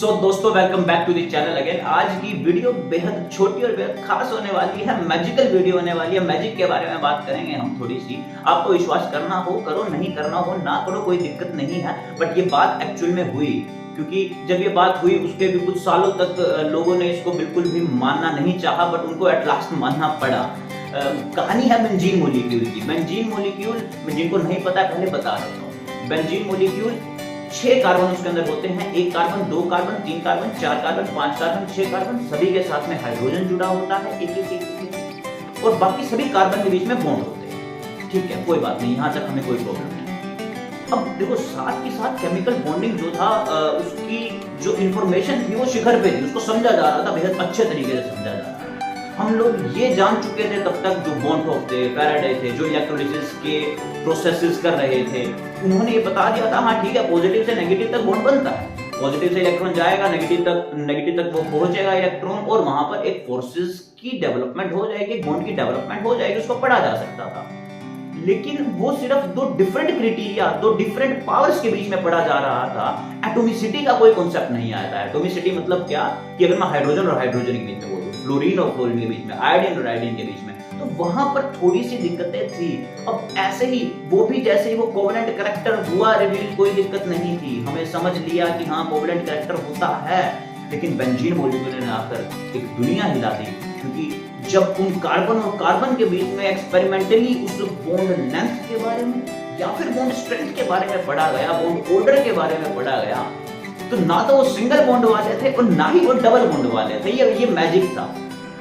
सो दोस्तों, welcome back to the channel again. आज की वीडियो बेहद छोटी और बेहद खास होने वाली है, मैजिकल वीडियो होने वाली है। मैजिक के बारे में बात करेंगे हम थोड़ी सी। आपको विश्वास करना हो करो, नहीं करना हो ना करो, कोई दिक्कत नहीं है। बट ये बात एक्चुअल में हुई, क्योंकि जब ये बात हुई उसके भी कुछ सालों तक लोगों ने इसको बिल्कुल भी मानना नहीं चाहा, बट उनको एट लास्ट मानना पड़ा। कहानी है बेंजीन मॉलिक्यूल की। बेंजीन मॉलिक्यूल जिनको नहीं पता पहले बता देता हूँ। बेंजीन मॉलिक्यूल 6 कार्बन उसके अंदर होते हैं। 1 carbon, 2 carbon, 3 carbon, 4 carbon, 5 carbon, 6 carbon, सभी के साथ में हाइड्रोजन जुड़ा होता है एक और बाकी सभी कार्बन के बीच में बॉन्ड होते हैं। ठीक है, कोई बात नहीं, यहां तक हमें कोई प्रॉब्लम नहीं। अब देखो, साथ के साथ केमिकल बॉन्डिंग जो था, उसकी जो इंफॉर्मेशन थी वो शिखर पे थी। उसको समझा जा रहा था, बेहद अच्छे तरीके से समझा जा रहा था। हम लोग ये जान चुके थे तब तक, जो बॉन्ड थे, फैराडे थे, जो इलेक्ट्रोलिसिस के प्रोसेसेस कर रहे थे, उन्होंने ये बता दिया था, हाँ ठीक है, पॉजिटिव से नेगेटिव तक बॉन्ड बनता है। पॉजिटिव से इलेक्ट्रॉन जाएगा, नेगेटिव तक वो पहुंचेगा इलेक्ट्रॉन, और वहां पर एक फोर्सेस की डेवलपमेंट हो जाएगी, एक बॉन्ड की डेवलपमेंट हो जाएगी। उसको पढ़ा जा सकता था। लेकिन वो सिर्फ 2 डिफरेंट क्राइटेरिया, 2 डिफरेंट पावर्स के बीच में पढ़ा जा रहा था। एटॉमिसिटी का कोई कॉन्सेप्ट नहीं आया था। एटॉमिसिटी मतलब क्या, कि अगर मैं हाइड्रोजन और हाइड्रोजन के बीच में बोलूं, फ्लोरीन और फ्लोरीन के बीच में, आयोडीन और आयोडीन के बीच में, तो वहां पर थोड़ी सी दिक्कतें थी। अब ऐसे ही वो भी, जैसे ही वो कोवेलेंट कैरेक्टर हुआ रिवील, कोई दिक्कत नहीं थी। हमें समझ लिया कि हाँ कोवेलेंट कैरेक्टर होता है। लेकिन बेंजीन मॉलिक्यूल ने आकर एक दुनिया हिला दी, क्योंकि जब उन कार्बन और कार्बन के बीच में एक्सपेरिमेंटली उस बॉन्ड लेंथ के बारे में या फिर बॉन्ड स्ट्रेंथ के बारे में पढ़ा गया, बॉन्ड ऑर्डर के बारे में पढ़ा गया, तो ना तो वो सिंगल बॉन्ड वाले थे और ना ही वो डबल बॉन्ड वाले थे। ये मैजिक था।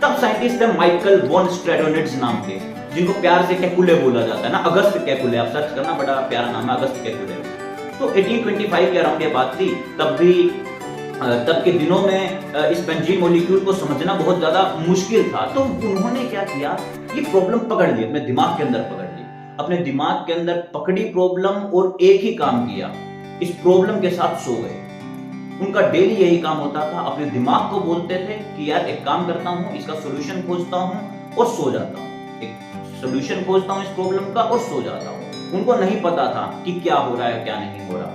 तब साइंटिस्ट थे माइकल वॉन स्ट्रेटोनिट्ज नाम के, जिनको प्यार से केकुले बोला जाता है ना, अगस्त केकुले। आप सर्च करना, बड़ा प्यारा नाम है, अगस्त केकुले। तो 1825 के अराउंड ये बात थी। तब के दिनों में इस बेंजीन मॉलिक्यूल को समझना बहुत ज्यादा मुश्किल था। तो उन्होंने क्या किया, ये प्रॉब्लम पकड़ ली, अपने दिमाग के अंदर पकड़ ली, अपने दिमाग के अंदर पकड़ी प्रॉब्लम, और एक ही काम किया, इस प्रॉब्लम के साथ सो गए। उनका डेली यही काम होता था। अपने दिमाग को बोलते थे कि यार एक काम करता हूं, इसका सॉल्यूशन खोजता हूं और सो जाता हूं। एक सॉल्यूशन खोजता हूं इस प्रॉब्लम का और सो जाता हूं। उनको नहीं पता था कि क्या हो रहा है, क्या नहीं हो रहा,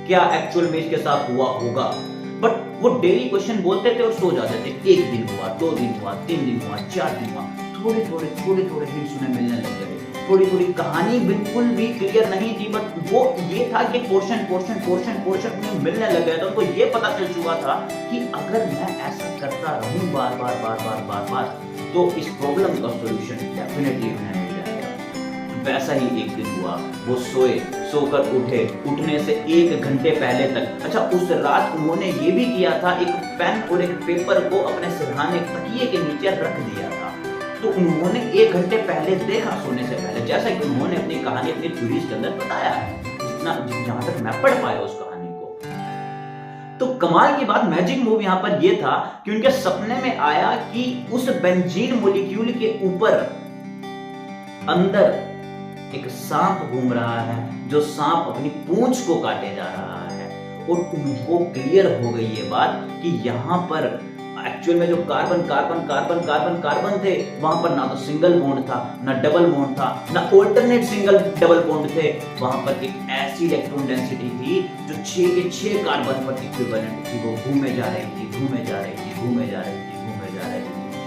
क्या एक्चुअल में इसके साथ हुआ होगा। बट वो डेली क्वेश्चन बोलते थे और सो जाते थे। 1 दिन हुआ, 2 दिन हुआ, 3 दिन हुआ, 4 दिन हुआ, थोड़े थोड़े हिंट्स उन्हें मिलने लग गए। थोड़ी कहानी बिल्कुल भी क्लियर नहीं थी, बट वो ये था कि पोर्शन उन्हें मिलने लग गया। तो उनको ये पता चल चुका था कि अगर मैं ऐसा करता रहूं बार, तो इस प्रॉब्लम का सॉल्यूशन डेफिनेटली उन्हें मिल जाएगा। वैसा ही एक दिन हुआ। वो सोकर उठे, उठने से 1 घंटे पहले तक, अच्छा उस रात उन्होंने ये भी किया था, एक पेन और एक पेपर को अपने सिरहाने तकिए के नीचे रख दिया था। तो उन्होंने 1 घंटे पहले देखा, सोने से पहले, जैसा कि उन्होंने अपनी कहानी, अपनी थ्योरीज के अंदर बताया है, जहां तक मैं पढ़ पाया उस कहानी को। तो कमाल की बात, मैजिक मूव यहाँ पर ये था कि उनके सपने में आया कि उस बेंजीन मॉलिक्यूल के ऊपर अंदर एक सांप घूम रहा है, जो सांप अपनी पूंछ को काटे जा रहा है। और उनको क्लियर हो गई ये बात कि यहाँ पर एक्चुअल में जो कार्बन थे, वहां पर ना तो सिंगल बॉन्ड था, ना डबल बॉन्ड था, ना ऑल्टरनेट सिंगल डबल बॉन्ड थे। वहां पर एक ऐसी इलेक्ट्रॉन डेंसिटी थी जो 6 के 6 कार्बन पर इक्विवेलेंट थी। वो घूमे जा रही थी।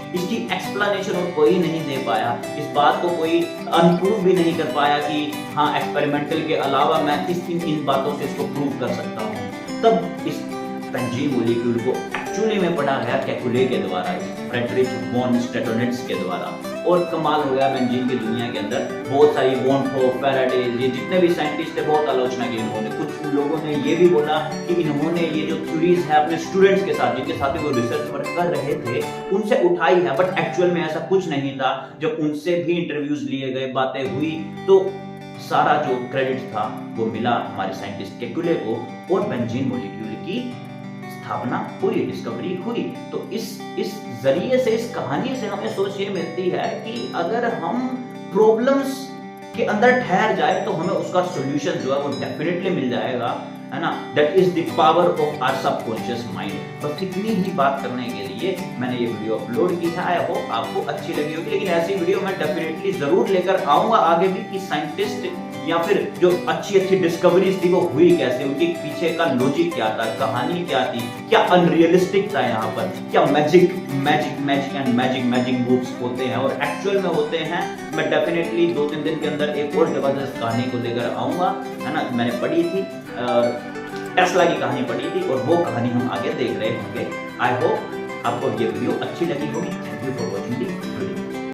इसकी एक्सप्लेनेशन और कोई नहीं दे पाया। इस बात को कोई अनप्रूव भी नहीं कर पाया कि हाँ एक्सपेरिमेंटल के अलावा मैं इन बातों से इसको प्रूव कर सकता हूँ। तब इस बेंजीन मॉलिक्यूल को एक्चुअली में पढ़ा गया केकुले के द्वारा, फ्रेडरिक वॉन स्ट्रेटोनिट्ज के द्वारा। और कमाल हो गया बेंजीन की दुनिया के अंदर। बहुत सारी वॉन फैराडे, ये जितने भी साइंटिस्ट थे, बहुत आलोचना की इन्होंने। कुछ लोगों ने ये भी बोला कि इन्होंने ये जो थ्योरीज है अपने स्टूडेंट्स के साथ, जिनके साथ वो रिसर्च वर्क कर रहे थे, उनसे उठाई है। बट एक्चुअल में ऐसा कुछ नहीं था। जब उनसे भी इंटरव्यूज लिए गए, बातें हुई, तो सारा जो क्रेडिट था वो मिला हमारे साइंटिस्ट केकुले को, और बेंजीन मॉलिक्यूल की स्थापना हुई, डिस्कवरी हुई। तो इस जरिए से, इस कहानी से हमें सोच ये मिलती है कि अगर हम प्रॉब्लम्स के अंदर ठहर जाए तो हमें उसका सॉल्यूशन जो है वो डेफिनेटली मिल जाएगा। है ना, that is the power of our subconscious mind. बस इतनी ही बात करने के लिए मैंने ये वीडियो अपलोड की था। आई होप आपको अच्छी लगी होगी, लेकिन ऐसी वीडियो मैं डेफिनेटली जरूर लेकर आऊंगा आगे भी कि साइंटिस्ट या फिर जो अच्छी अच्छी डिस्कवरीज थी वो हुई कैसे, उनके पीछे का लॉजिक क्या था, कहानी क्या थी, क्या अनरियलिस्टिक था यहाँ पर, क्या मैजिक मूव्स होते हैं और एक्चुअल में होते हैं। मैं डेफिनेटली 2-3 दिन के अंदर एक और जबरदस्त कहानी को लेकर आऊंगा, है ना। मैंने पढ़ी थी टेस्ला की कहानी पढ़ी थी और वो कहानी हम आगे देख रहे होंगे। आई होप आपको ये वीडियो अच्छी लगी होगी। Thank you for watching the video.